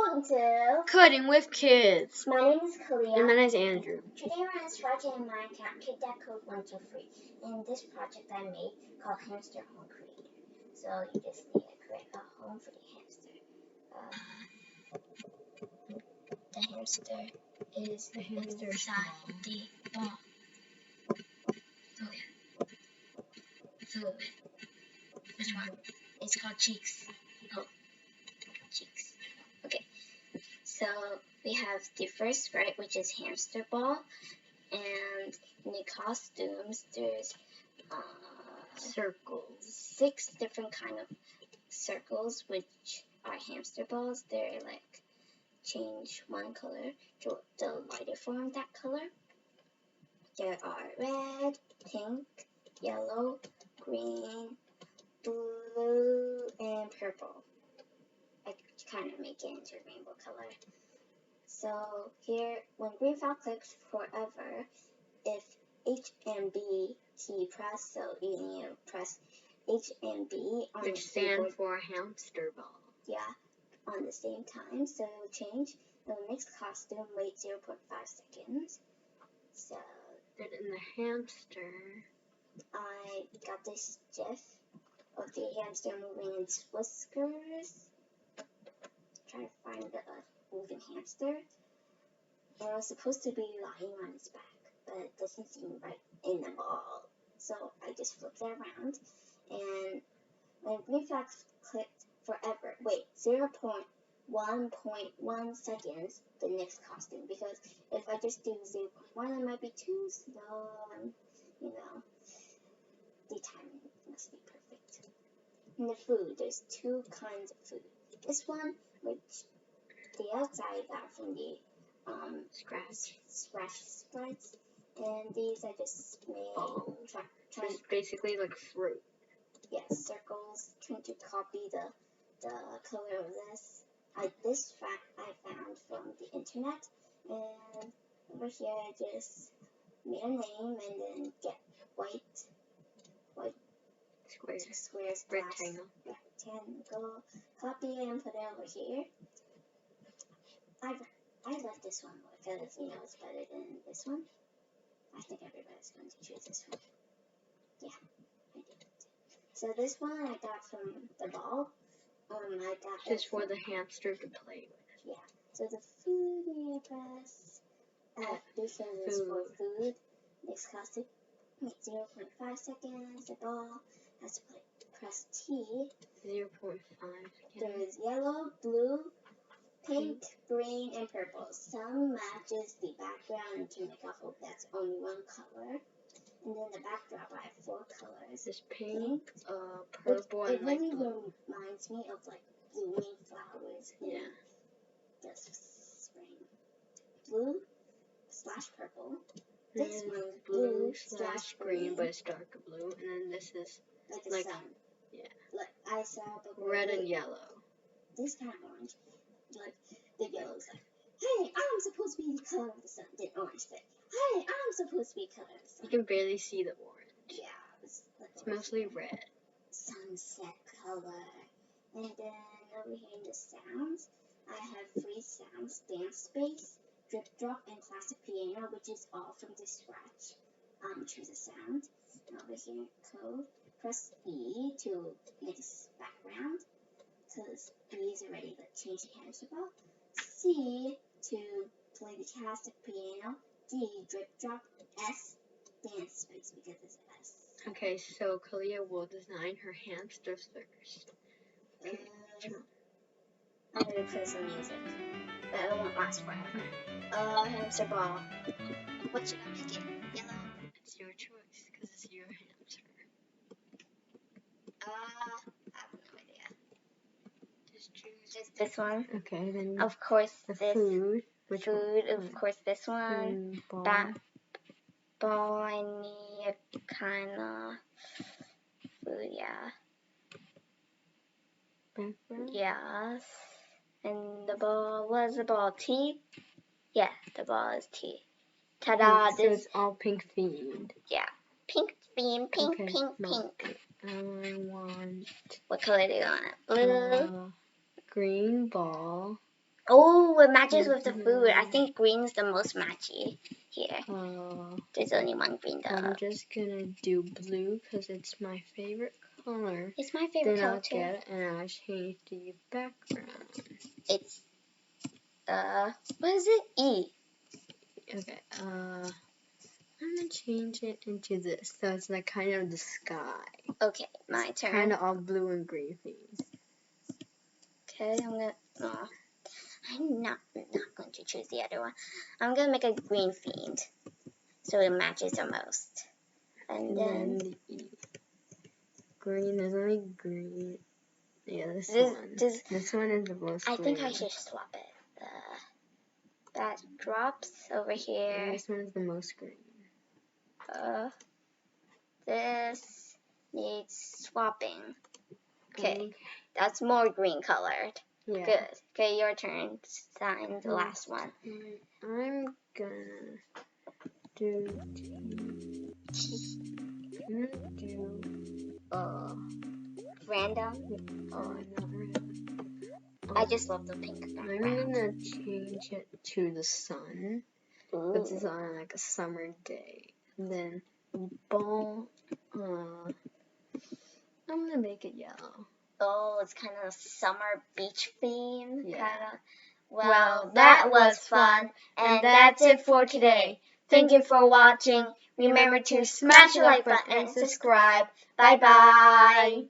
Welcome to Coding with Kids. My name is Kalia. And my name is Andrew. Today we're going to project in Minecraft, Kid That Code 123. In this project I made called Hamster Home Creator. So you just need to create a home for the hamster. The hamster is inside the ball. Food. Which one? It's called Cheeks. Oh, Cheeks. Okay. So we have the first sprite, which is Hamster Ball, and in the costumes there's Circles. 6 different kind of circles, which are hamster balls. They're like change one color to the lighter form of that color. There are red, pink, yellow, green, blue, and purple. I kind of make it into a rainbow color. So here, when green file clicks forever, if H and B key press, so you need to press H and B on Which stand for hamster ball. Yeah, on the same time, so it will change. The next costume, wait 0.5 seconds. So then in the hamster, I got this gif of the hamster moving its whiskers. Trying to find the moving hamster. It was supposed to be lying on its back, but it doesn't seem right in the ball. So I just flipped it around, and when green flag clicked forever, wait 0.1.1 seconds, the next costume, because if I just do 0.1, it might be too slow, and you know, the timing must be perfect. In the food, there's 2 kinds of food. This one, which the outside I got from the scratch sprites, and these I just made It's basically like fruit. Yes, circles, trying to copy the color of this. This fact I found from the internet, and over here I just made a name and then get white squares, rectangle, copy it and put it over here. I like this one more because you know it's better than this one. I think everybody's going to choose this one. Yeah, I did. So this one I got from the ball. I got just for the hamster to play with. Yeah. So the food we press. This one is for food. Next costume, 0.5 seconds. The ball has to press T. 0.5. There's yellow, blue, pink, green, and purple. Some matches the background, and to make a hope that's only one color. And then the backdrop, I have 4 colors. This pink, purple, and light blue. It really reminds me of like blooming flowers. Yeah. This spring. Blue / purple. This one's blue / green, but it's darker blue. And then this is like the sun. Yeah. Like I saw before. Red and yellow. This kind of orange. Like the yellow's like, hey, I'm supposed to be the color of the sun. Then orange said, hey, I'm supposed to be the color of the sun. You can barely see the orange. Yeah. It's mostly red. Sunset color. And then over here in the sounds, I have 3 sounds: dance space, drip drop, and classic piano, which is all from the scratch. Choose a sound. And over here in code, press E to make a background, because B is already change the hamster ball. C to play the classic piano. D drip drop. S dance space because it's S. Okay, so Kalia will design her hamsters first. Okay. I'm gonna play some music, but it won't last forever. Hamster ball. What should I make it? Yellow? It's your choice, because it's your hamster. I have no idea. Just choose. Just this one. Okay, then. Of course, the this food. Which food. one? Of course, this one. Ball. I need kind of food. Yeah. Background? Yes. And the ball, what is the ball? T? Yeah, the ball is T. Ta-da! So it's all pink themed. Yeah. Pink theme, pink. I want... What color do you want? Blue? Green ball. Oh, it matches with the food. I think green's the most matchy here. There's only one green though. I'm just gonna do blue because it's my favorite color. It's my favorite color too. Then I'll get it and I'll change the background. It's what is it? E. Okay, I'm gonna change it into this, so it's like kind of the sky. Okay, my turn. Kind of all blue and green themes. Okay, I'm not going to choose the other one. I'm gonna make a green themed, so it matches the most. And then the E. Green. There's only green. Yeah, this one. This one is the most. I think I should swap it. That drops over here. And this one is the most green. This needs swapping. Okay, that's more green colored. Yeah. Good. Okay, your turn. Sign the last one. I'm gonna do random. Oh, not random. I just love the pink background. I'm gonna change it to the sun. This is on like a summer day. And then ball. I'm gonna make it yellow. Oh, it's kind of a summer beach theme. Yeah. Kinda. Well, that was fun. And that's it for today. Thank you for watching. Remember to smash the like button and subscribe. Bye-bye.